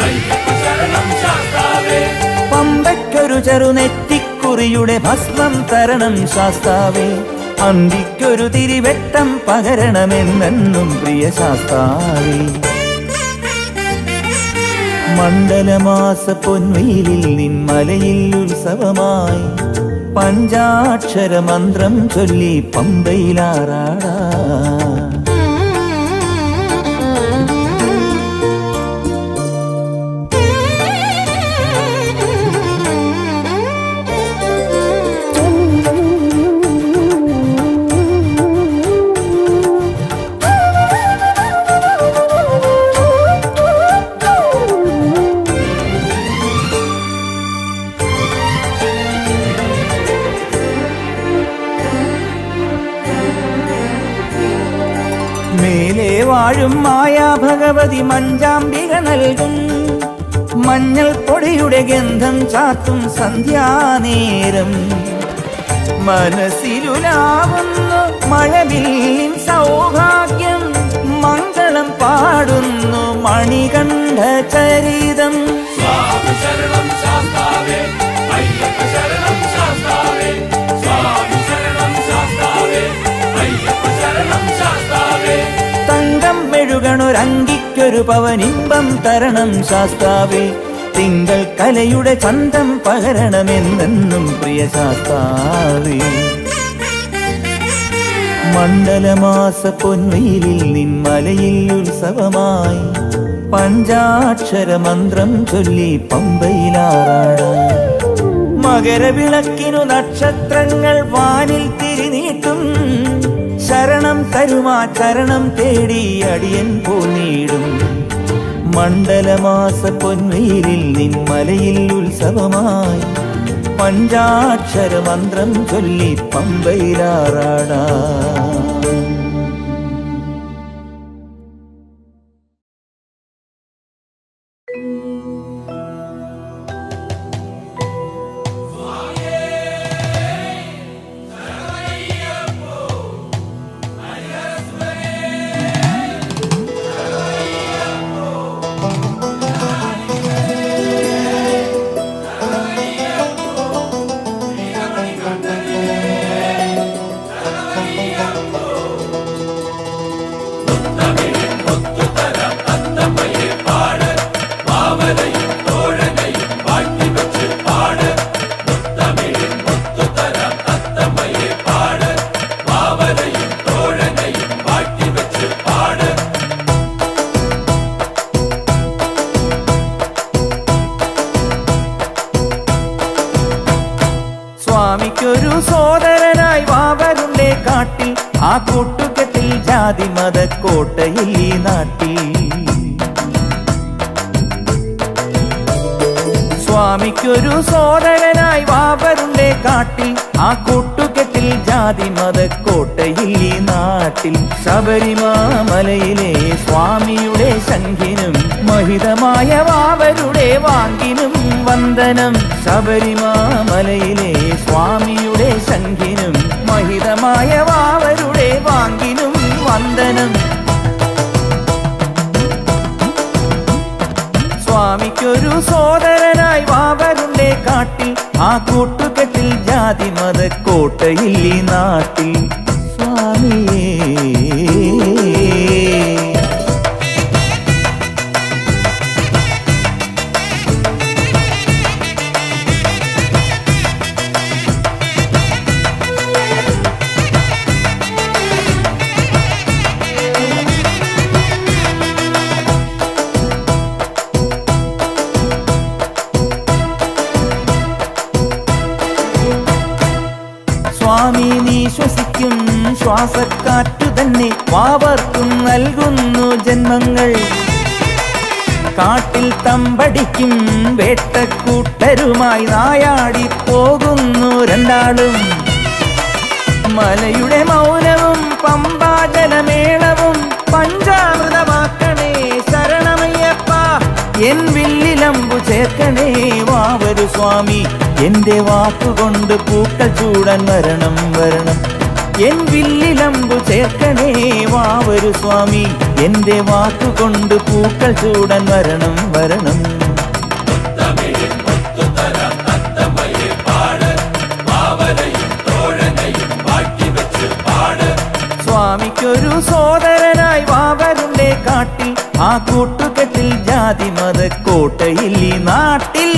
അയ്യപ്പ ശരണം ശാസ്താവേ. പമ്പയ്ക്കൊരു ചെറുനെറ്റിക്കുറിയുടെ ഭസ്മം തരണം ശാസ്താവേ. അന്തിക്കൊരു തിരിവെട്ടം പകരണമെന്നെന്നും പ്രിയ ശാസ്താവേ. മണ്ഡലമാസ പൊൻവെയിലിൽ നിൻമലയിൽ ഉത്സവമായി പഞ്ചാക്ഷര മന്ത്രം ചൊല്ലി പമ്പയിലാറാടാ. മേലെ വാഴും മായാ ഭഗവതി മഞ്ചാംബിക നൽകും മഞ്ഞൾ പൊടിയുടെ ഗന്ധം ചാത്തും സന്ധ്യാനേരം. മനസ്സിലുലാവുന്നു മഴവില്ലിൻ സൗഭാഗ്യം, മംഗളം പാടുന്നു മണികണ്ഠ ചരിതം. സ്വാമി ശരണം ശാസ്താവേ, അയ്യപ്പ ശരണം ശാസ്താവേ, സ്വാമി ശരണം ശാസ്താവേ, അയ്യപ്പ ശരണം ശാസ്താവേ. തങ്കം മെഴുകണൊരങ്കിക്കൊരു പവനിമ്പം തരണം ശാസ്താവേ. തിങ്കൾ കലയുടെ ചന്തം പകരണമെന്നെന്നും പ്രിയ ശാസ്താവേ. മണ്ഡലമാസ പൊൻവെയിലിൽ നിൻമലയിൽ ഉത്സവമായി പഞ്ചാക്ഷര മന്ത്രം ചൊല്ലി പമ്പയിലാറാടാ. മകരവിളക്കിനു നക്ഷത്രങ്ങൾ വാനിൽ തിരിനീട്ടും. ശരണം തരുമാ ചരണം തേടി അടിയൻ പോന്നിടും. മണ്ഡലമാസ പൊൻവെയിലിൽ നിൻമലയിൽ ഉത്സവമായി പഞ്ചാക്ഷര മന്ത്രം ചൊല്ലി പമ്പയിലാറാടാ. സ്വാമിക്കൊരു സോദരനായി വാവരുണ്ടേ കാട്ടിൽ, ആ കൂട്ടുകെട്ടിൽ ജാതി മത കോട്ടയിൽ ഈ നാട്ടിൽ. സ്വാമിക്കൊരു സോദരനായി വാവരുണ്ടേ കാട്ടിൽ, ആ കൂട്ടുകെട്ടിൽ ജാതി മത കോട്ടയിൽ ഈ നാട്ടിൽ. ശബരിമലയിലെ സ്വാമിയുടെ ശംഖിനും മഹിതമായ വാവരുടെ വാങ്കിനും വന്ദനം. ശബരിമലയിലെ സ്വാമിയുടെ ശംഖിനും മഹിതമായ വാവരുടെ വാങ്കിനും വന്ദനം. സ്വാമിക്കൊരു സോദരനായി വാവരുണ്ടേ കാട്ടിൽ, ആ കൂട്ടുകെട്ടിൽ ജാതി മത കോട്ടയിൽ ഈ നാട്ടിൽ. സ്വാമിയേ സ്വാമി നീ ശ്വസിക്കും ശ്വാസക്കാറ്റു തന്നെ വാവർക്കും നൽകുന്നു ജന്മങ്ങൾ. കാട്ടിൽ തമ്പടിക്കും വേട്ടക്കൂട്ടരുമായി നായാടി പോകുന്നു രണ്ടാളും. മലയുടെ മൗനവും പമ്പാജലമേളവും പഞ്ചാമൃതമാക്കണേ ശരണമയ്യപ്പ. എൻ വില്ലിലമ്പു ചേർക്കണേ വാവരു സ്വാമി. എന്റെ വാക്കുകൊണ്ട് പൂക്കൾ ചൂടാൻ വരണം വരണം. എൻ വില്ലിലമ്പു ചേർക്കണേ വാവരു സ്വാമി. എന്റെ വാക്കുകൊണ്ട് പൂക്കൾ ചൂടാൻ വരണം വരണം. സ്വാമിക്കൊരു സോദരനായി വാവരുണ്ടേ കാട്ടിൽ. ആ കൂട്ടുകെട്ടിൽ ജാതി മത കോട്ടയിൽ ഈ നാട്ടിൽ.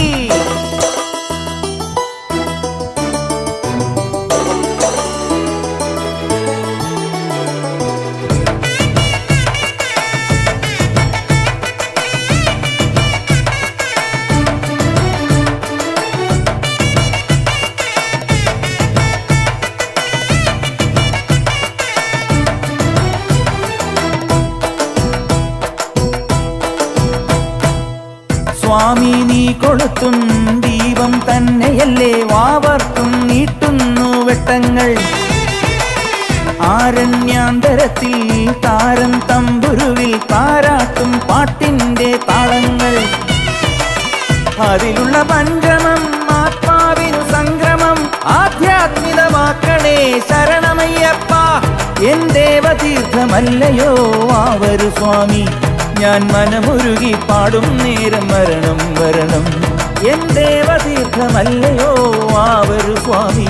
സ്വാമി നീ കൊളുത്തും ദീപം തന്നെയല്ലേ വാവർക്കും നീട്ടുന്നു വെട്ടങ്ങൾ. ആരണ്യാന്തരത്തിൽ താരം തമ്പുരുവിൽ താരാട്ടും പാട്ടിന്റെ താളങ്ങൾ. അതിലുള്ള പഞ്ചമം ആത്മാവിനു സംക്രമം ആധ്യാത്മികമാക്കണേ ശരണമയ്യപ്പ. എൻ ദേവതീർത്ഥമല്ലയോ വാവരു സ്വാമി. ഞാൻ മനമുരുകി പാടും നേരം വരണം വരണം. എൻ ദേവതീർത്ഥമല്ലയോ വാവരു സ്വാമി.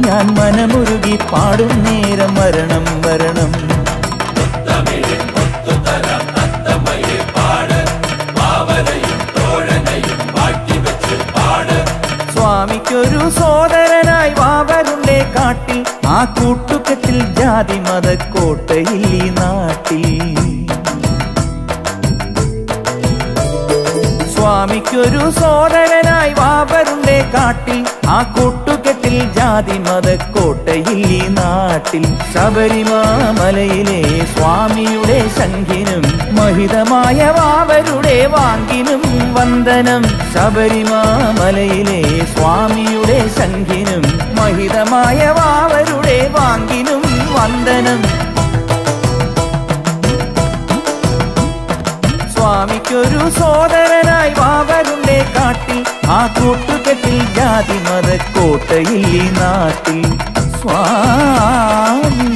ഞാൻ മനമുരുകി പാടും നേരം വരണം വരണം. സ്വാമിക്കൊരു സോദരനായി വാവരുണ്ടേ കാട്ടിൽ. ആ കൂട്ടുകെട്ടിൽ ജാതി മത കോട്ടയിൽ ഈ നാട്ടിൽ. സ്വാമിക്കൊരു സോദരനായി വാവരുണ്ടേ കാട്ടിൽ. ആ കൂട്ടുകെട്ടിൽ ജാതി മത കോട്ടയിൽ ഈ നാട്ടിൽ. ശബരിമലയിലെ സ്വാമിയുടെ ശംഖിനും മഹിതമായ വാവരുടെ വാങ്കിനും വന്ദനം. ശബരിമലയിലെ സ്വാമിയുടെ ശംഖിനും മഹിതമായ വാവരുടെ വാങ്കിനും വന്ദനം. സ്വാമിക്കൊരു സോദരനായി വാവരുണ്ടേ കാട്ടിൽ. ആ കൂട്ടുകെട്ടിൽ ജാതി മത കോട്ടയിൽ ഈ നാട്ടിൽ. സ്വാമി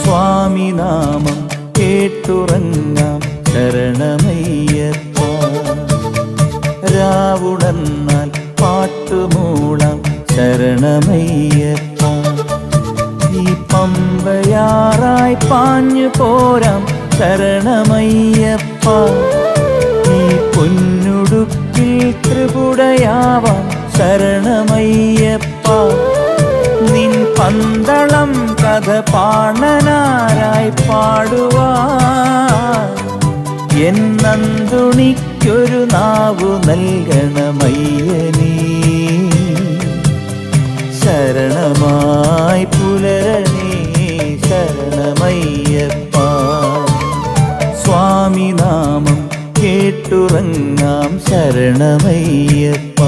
സ്വാമിനാമം കേട്ടുറങ്ങാം ശരണമയ്യപ്പ. രാവുണർന്നാൽ പാട്ടുമൂളാം ശരണമയ്യപ്പ. ഈ പമ്പയാറായി പാഞ്ഞു പോരാം ശരണമയ്യപ്പ. ഈ പൊന്നുടുക്കിൽ ത്രിപുടയാവാം ശരണമയ്യപ്പ. നിൻ പന്തളം കഥ പാണനാരായി പാടുവാൻ എന്നന്തുണിക്കൊരു നാവു നൽകണമയ്യനീ. ശരണമായി പുലരണേ ശരണമയ്യപ്പ. സ്വാമിനാമം കേട്ടുറങ്ങാം ശരണമയ്യപ്പ.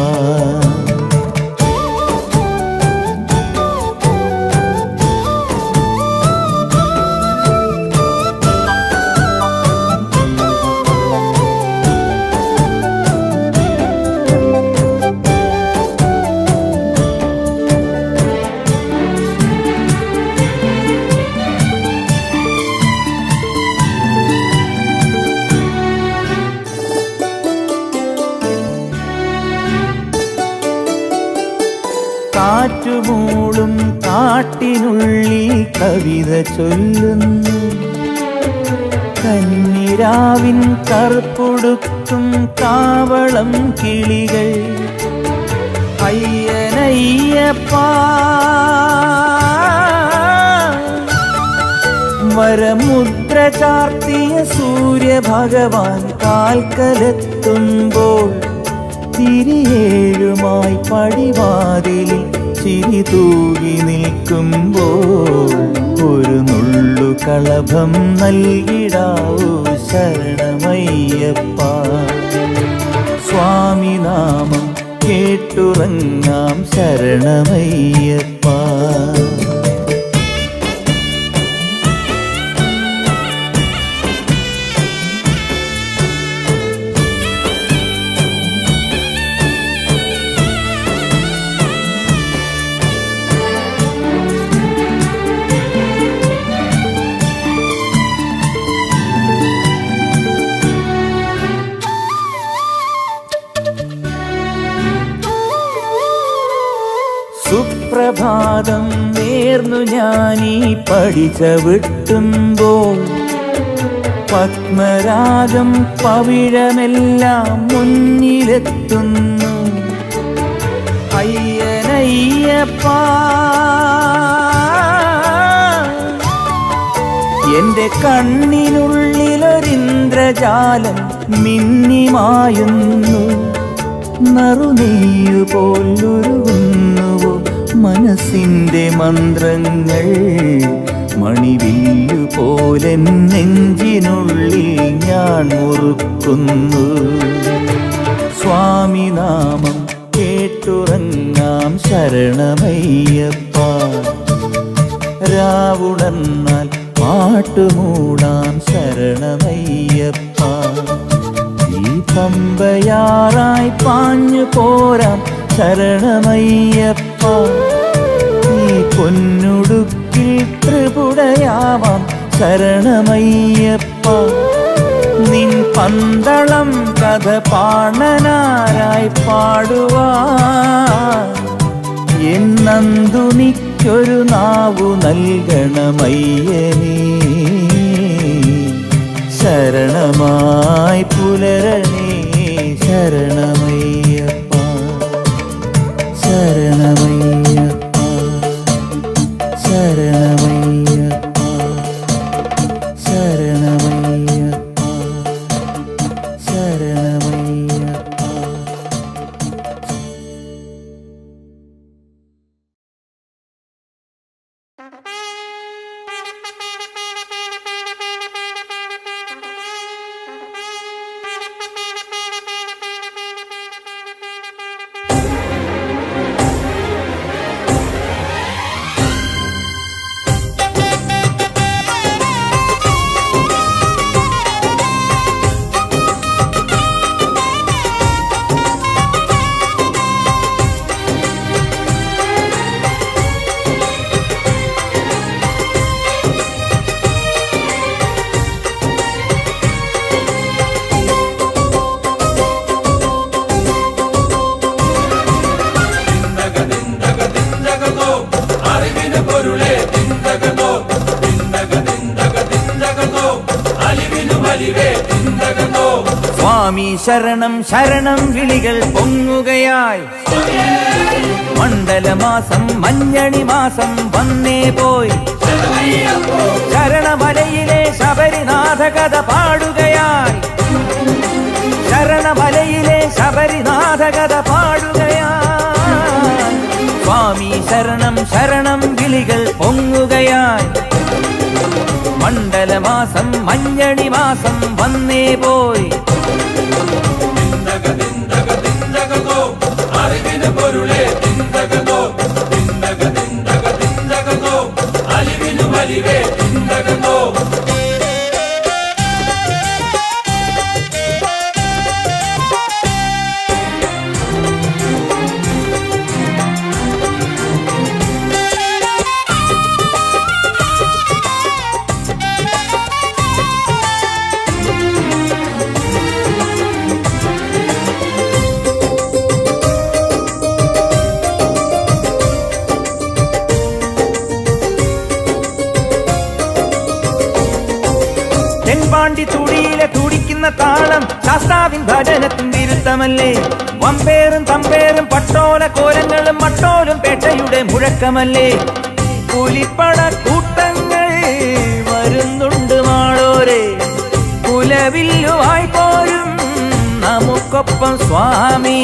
കാറ്റുമൂളും കാട്ടിനുള്ളിൽ കവിത ചൊല്ലുന്നു. കന്നിരാവിൻ കറുപ്പൊടുക്കും കാവളം കിളികൾ അയ്യനയ്യപ്പാ വരമുദ്ര ചാർത്തിയ സൂര്യഭഗവാൻ കാൽക്കലെത്തുമ്പോൾ തിരിയേഴുമായി പടിവാതിലിൽ ചിരി തൂകി നിൽക്കുമ്പോൾ ഒരു നുള്ളു കളഭം നൽകിടാവൂ ശരണമയ്യപ്പ. സ്വാമിനാമം കേട്ടുറങ്ങാം ശരണമയ്യപ്പ. സുപ്രഭാതം നേർന്നു ഞാനീ പടി ചവിട്ടുമ്പോൾ പത്മരാഗം പവിഴമെല്ലാം മുന്നിലെത്തുന്നു. അയ്യനയ്യപ്പാ എന്റെ കണ്ണിനുള്ളിലൊരിന്ദ്രജാലം മിന്നിമായുന്നു. നറുനെയ്യുപോലുരുകുന്നുവോ മനസ്സിന്റെ മന്ത്രങ്ങൾ, മണിവില്ലുപോലെ നെഞ്ചിനുള്ളിൽ ഞാൻ മുറുക്കുന്നു. സ്വാമിനാമം കേട്ടുറങ്ങാം ശരണമയ്യപ്പ. രാവുണർന്നാൽ പാട്ടുമൂടാം ശരണമയ്യപ്പ. ഈ പമ്പയാറായി പാഞ്ഞു പോരാം ശരണമയ്യപ്പ. ഈ പൊന്നുടുക്കിൽ ത്രിപുടയാവാം ശരണമയ്യപ്പ. നിൻ പന്തളം കഥ പാണനാരായി പാടുവാൻ എന്നന്തുനിക്കൊരു നാവു നൽകണമയ്യനേ. ശരണമായി പുലരണേ ശരണമയ്യപ്പ. ശരണമയ്യപ്പ ശരണമയ്യപ്പ ശരണമയ്യപ്പ ശരണമയ്യപ്പ. സ്വാമി ശരണം ശരണം വിളികൾ പൊങ്ങുകയായി. മണ്ഡലമാസം മഞ്ഞണി മാസം വന്നേ പോയി. ശരണമലയിലെ ശബരിനാഥ കഥ പാടുകയായി. ശരണമലയിലെ ശബരിനാഥ കഥ പാടുകയായി. സ്വാമി ശരണം ശരണം വിളികൾ പൊങ്ങുകയായി. മണ്ഡലമാസം മഞ്ഞണി മാസം വന്നേ പോയി. നാവിൻ ഭജനത്തും വിരുദ്ധമല്ലേ വമ്പേറും തമ്പേറും പട്ടോല കോലങ്ങളും മട്ടോലും പേട്ടയുടെ മുഴക്കമല്ലേ പുലിപ്പട കൂട്ടങ്ങൾ വരുന്നുണ്ട് മാളോരെ കുലവില്ലുവായി പോരും നമുക്കൊപ്പം സ്വാമി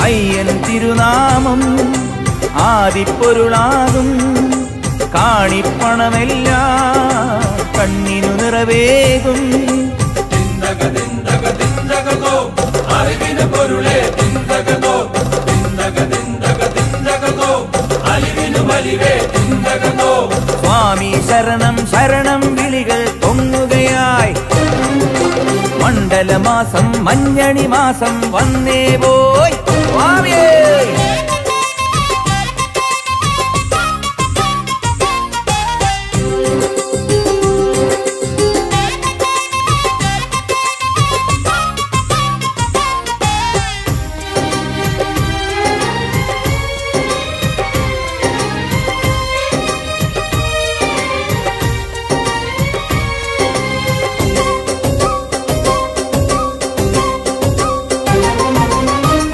അയ്യൻ തിരുനാമം ആദിപ്പൊരുളാകും കാണിപ്പണമെല്ലാം കണ്ണിനു നിറവേകും ദിന്തക ദിന്തക ദിന്തകതോ അറിവിന് പൊരുളെ ദിന്തകതോ ദിന്തക ദിന്തക ദിന്തകതോ അലിവിനു വലിവേ ദിന്തകതോ സ്വാമി ശരണം ശരണം വിളികൾ പൊങ്ങുകയായി മണ്ഡലമാസം മഞ്ഞണി മാസം വന്നേ പോയി സ്വാമിയേ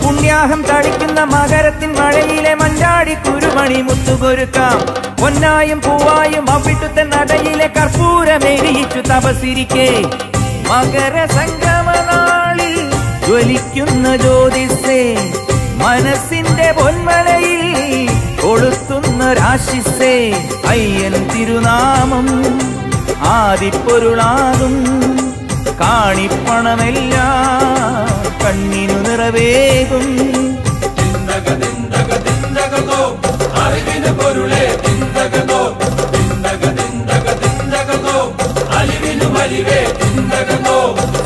പുണ്യാഹം തളിക്കുന്ന മകരത്തിൻ മഴയിലെ മഞ്ചാടി കുരുമണി മുത്തുകൊരുക്കാം പൊന്നായും പൂവായും അവിടുത്തെ നടയിലെ കർപ്പൂരമേരിയിച്ചു തപസിരിക്കെ മകര സംഗമനാളിൽ ജ്വലിക്കുന്ന ജ്യോതിസേ മനസ്സിന്റെ പൊന്മലയിൽ കൊളുത്തുന്ന രാശിസേ അയ്യൻ തിരുനാമം ആദിപ്പൊരുളാകും കാണിപ്പണമെല്ലാം കണ്ണിനു നിറവേകും ദിന്തക ദിന്തക ദിന്തകതോ അറിവിന് പൊരുളെ ദിന്തകതോ ദിന്തക ദിന്തക ദിന്തകതോ അലിവിനു വലിവേ ദിന്തകതോ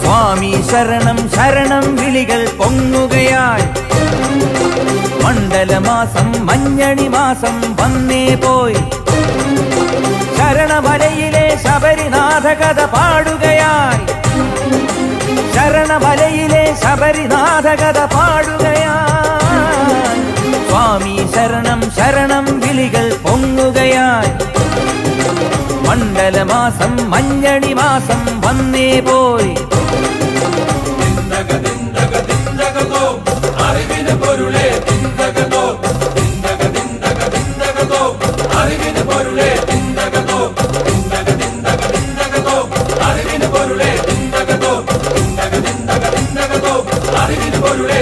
സ്വാമി ശരണം ശരണം വിളികൾ പൊങ്ങുകയായി മണ്ഡലമാസം മഞ്ഞണി മാസം വന്നേ പോയി ശരണമലയിലെ ശബരിനാഥ കഥ പാടുകയായി ശരണമലയിലെ ശബരിനാഥ കഥ പാടുകയായി സ്വാമി ശരണം ശരണം വിളികൾ പൊങ്ങുകയായി മണ്ഡലമാസം മഞ്ഞണി മാസം വന്നേ പോയി ദിന്തക ദിന്തക ദിന്തകതോ അറിവിന് പൊരുളെ ദിന്തകതോ ദിന്തക ദിന്തക ദിന്തകതോ അറിവിന് പൊരുളെ ദിന്തകതോ ദിന്തക ദിന്തക ദിന്തകതോ അറിവിന് പൊരുളെ ദിന്തകതോ ദിന്തക ദിന്തക ദിന്തകതോ അറിവിന് പൊരുളെ